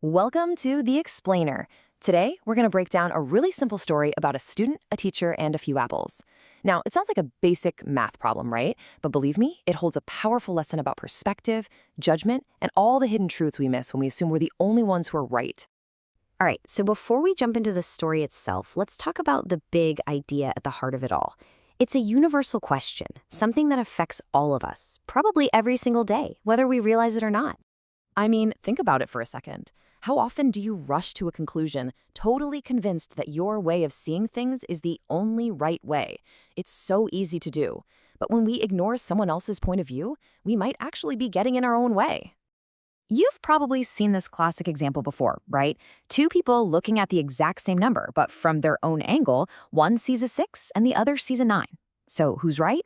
Welcome to The Explainer. Today, we're going to break down a really simple story about a student, a teacher, and a few apples. Now, it sounds like a basic math problem, right? But believe me, it holds a powerful lesson about perspective, judgment, and all the hidden truths we miss when we assume we're the only ones who are right. All right, so before we jump into the story itself, let's talk about the big idea at the heart of it all. It's a universal question, something that affects all of us, probably every single day, whether we realize it or not. I mean, think about it for a second. How often do you rush to a conclusion, totally convinced that your way of seeing things is the only right way? It's so easy to do. But when we ignore someone else's point of view, we might actually be getting in our own way. You've probably seen this classic example before, right? Two people looking at the exact same number, but from their own angle, one sees a 6 and the other sees a 9. So who's right?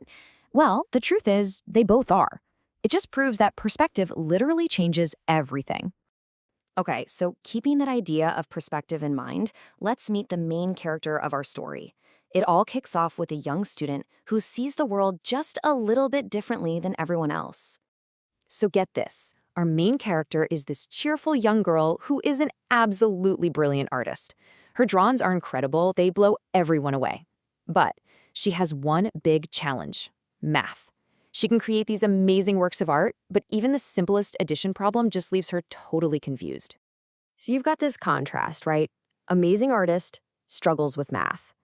Well, the truth is, they both are. It just proves that perspective literally changes everything. Okay, so keeping that idea of perspective in mind, let's meet the main character of our story. It all kicks off with a young student who sees the world just a little bit differently than everyone else. So get this, our main character is this cheerful young girl who is an absolutely brilliant artist. Her drawings are incredible, they blow everyone away. But she has one big challenge: math. She can create these amazing works of art, but even the simplest addition problem just leaves her totally confused. So you've got this contrast, right? Amazing artist struggles with math.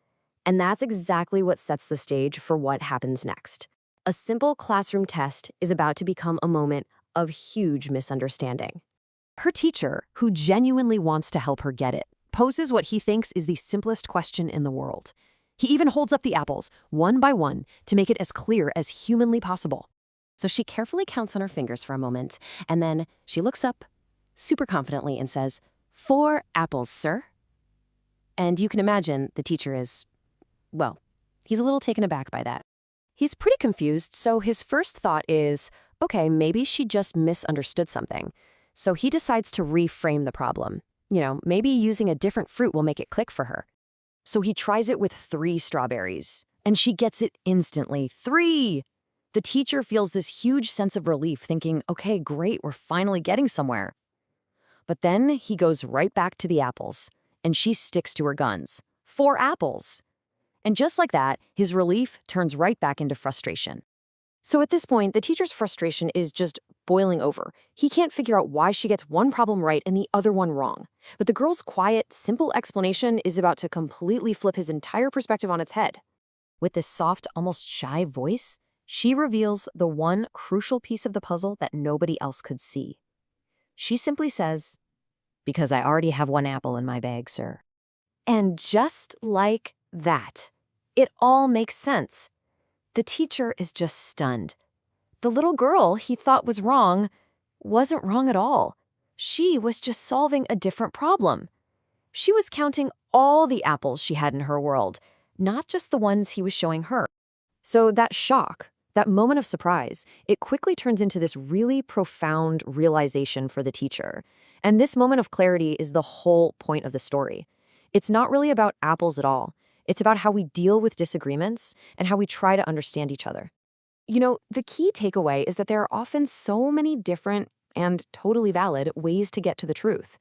And that's exactly what sets the stage for what happens next. A simple classroom test is about to become a moment of huge misunderstanding. Her teacher, who genuinely wants to help her get it, poses what he thinks is the simplest question in the world. He even holds up the apples, one by one, to make it as clear as humanly possible. So she carefully counts on her fingers for a moment, and then she looks up super confidently and says, "4 apples, sir." And you can imagine the teacher is, well, he's a little taken aback by that. He's pretty confused, so his first thought is, okay, maybe she just misunderstood something. So he decides to reframe the problem. Maybe using a different fruit will make it click for her. So he tries it with 3 strawberries, and she gets it instantly. 3! The teacher feels this huge sense of relief, thinking, okay, great, we're finally getting somewhere. But then he goes right back to the apples, and she sticks to her guns. 4 apples! And just like that, his relief turns right back into frustration. So at this point, the teacher's frustration is just boiling over. He can't figure out why she gets one problem right and the other one wrong. But the girl's quiet, simple explanation is about to completely flip his entire perspective on its head. With this soft, almost shy voice, she reveals the one crucial piece of the puzzle that nobody else could see. She simply says, "Because I already have 1 apple in my bag, sir." And just like that, it all makes sense. The teacher is just stunned. The little girl he thought was wrong wasn't wrong at all. She was just solving a different problem. She was counting all the apples she had in her world, not just the ones he was showing her. So that shock, that moment of surprise, it quickly turns into this really profound realization for the teacher. And this moment of clarity is the whole point of the story. It's not really about apples at all. It's about how we deal with disagreements and how we try to understand each other. The key takeaway is that there are often so many different and totally valid ways to get to the truth.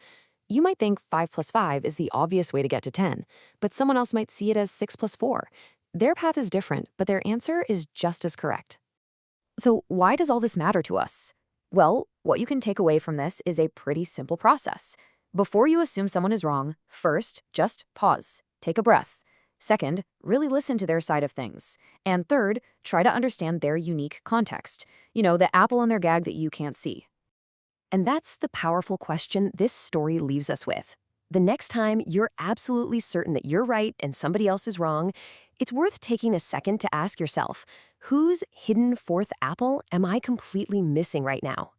You might think 5 plus 5 is the obvious way to get to 10, but someone else might see it as 6 plus 4. Their path is different, but their answer is just as correct. So why does all this matter to us? Well, what you can take away from this is a pretty simple process. Before you assume someone is wrong, first, just pause, take a breath. Second, really listen to their side of things. And third, try to understand their unique context. The apple in their gag that you can't see. And that's the powerful question this story leaves us with. The next time you're absolutely certain that you're right and somebody else is wrong, it's worth taking a second to ask yourself, whose hidden 4th apple am I completely missing right now?